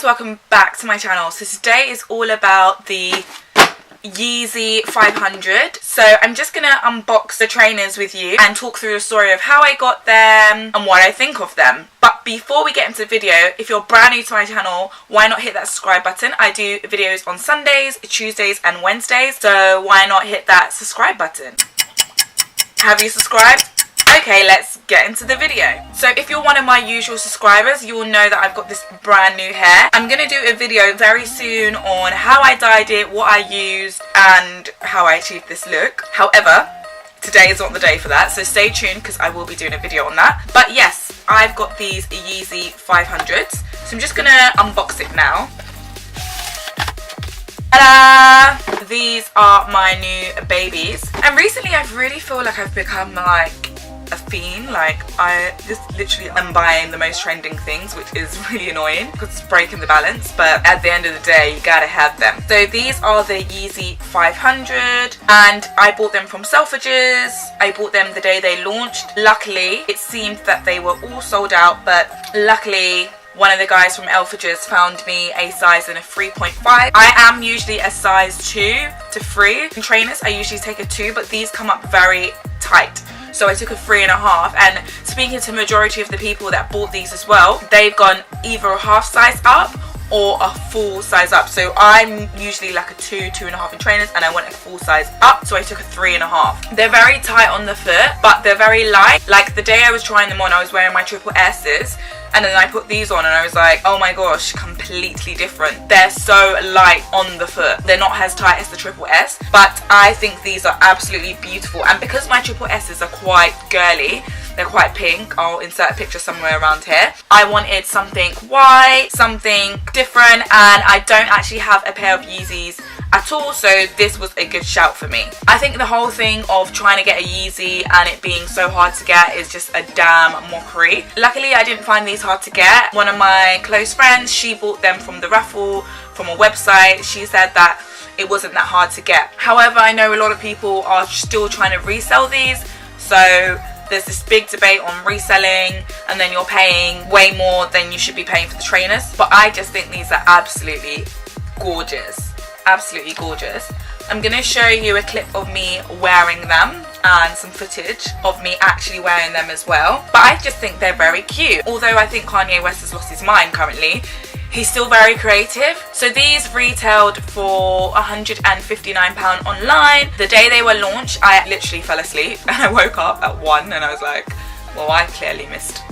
welcome back to my channel. So today is all about the Yeezy 500. So I'm just gonna unbox the trainers with you and talk through the story of how I got them and what I think of them. But before we get into the video, if you're brand new to my channel, why not hit that subscribe button? I do videos on Sundays, Tuesdays and Wednesdays, so why not hit that subscribe button? Have you subscribed? Okay, let's get into the video. So if you're one of my usual subscribers, you will know that I've got this brand new hair. I'm going to do a video very soon on how I dyed it, what I used and how I achieved this look. However, today is not the day for that, so stay tuned because I will be doing a video on that. But yes, I've got these Yeezy 500s. So I'm just going to unbox it now. Ta-da! These are my new babies. And recently I really feel like I've become like a fiend. Like I just literally am buying the most trending things, which is really annoying because it's breaking the balance, but at the end of the day you gotta have them. So these are the Yeezy 500 and I bought them from Selfridges. I bought them the day they launched. Luckily it seemed that they were all sold out, but luckily one of the guys from Selfridges found me a size in a 3.5. I am usually a size 2 to 3. In trainers I usually take a 2, but these come up very tight. So I took a 3.5, and speaking to the majority of the people that bought these as well, they've gone either a half size up or a full size up. So I'm usually like a 2.5 in trainers, and I went a full size up, so I took a 3.5. They're very tight on the foot, but they're very light. Like the day I was trying them on, I was wearing my triple S's, and then I put these on and I was like, oh my gosh, completely different. They're so light on the foot. They're not as tight as the triple S, but I think these are absolutely beautiful. And because my triple S's are quite girly, they're quite pink, I'll insert a picture somewhere around here, I wanted something white, something different, and I don't actually have a pair of Yeezys at all, so this was a good shout for me. I think the whole thing of trying to get a Yeezy and it being so hard to get is just a damn mockery. Luckily I didn't find these hard to get. One of my close friends, she bought them from the raffle from a website. She said that it wasn't that hard to get. However, I know a lot of people are still trying to resell these, so there's this big debate on reselling, and then you're paying way more than you should be paying for the trainers. But I just think these are absolutely gorgeous. Absolutely gorgeous. I'm going to show you a clip of me wearing them and some footage of me actually wearing them as well. But I just think they're very cute. Although I think Kanye West has lost his mind currently, he's still very creative. So these retailed for £159 online. The day they were launched, I literally fell asleep and I woke up at 1 and I was like, well, I clearly missed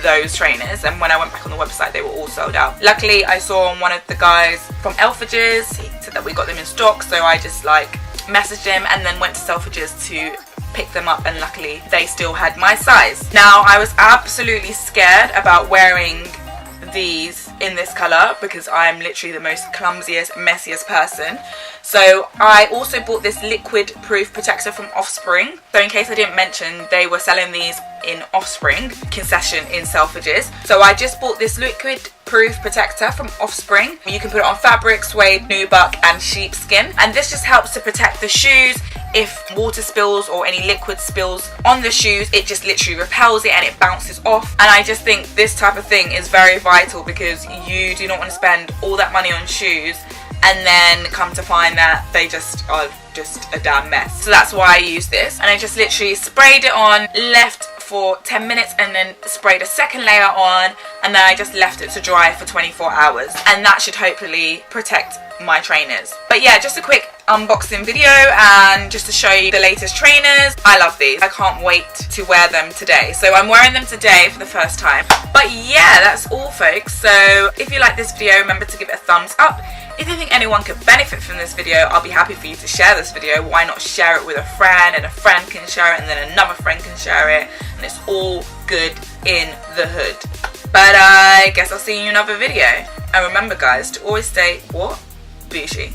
those trainers. And when I went back on the website, they were all sold out. Luckily, I saw one of the guys from Selfridges, he said that we got them in stock, so I just like messaged him and then went to Selfridges to pick them up, and luckily they still had my size. Now, I was absolutely scared about wearing these in this color because I'm literally the most clumsiest, messiest person. So I also bought this liquid proof protector from Offspring. So in case I didn't mention, they were selling these in Offspring concession in Selfridges. So I just bought this liquid proof protector from Offspring. You can put it on fabric, suede, nubuck and sheepskin, and this just helps to protect the shoes. If water spills or any liquid spills on the shoes, it just literally repels it and it bounces off. And I just think this type of thing is very vital because you do not want to spend all that money on shoes and then come to find that they just are just a damn mess. So that's why I use this, and I just literally sprayed it on, left for 10 minutes and then sprayed a second layer on, and then I just left it to dry for 24 hours, and that should hopefully protect my trainers. But yeah, just a quick unboxing video and just to show you the latest trainers. I love these. I can't wait to wear them today. So I'm wearing them today for the first time. But yeah, that's all folks. So if you like this video, remember to give it a thumbs up. If you think anyone could benefit from this video, I'll be happy for you to share this video. Why not share it with a friend, and a friend can share it, and then another friend can share it, and it's all good in the hood. But I guess I'll see you in another video. And remember guys, to always stay, what? Bouji.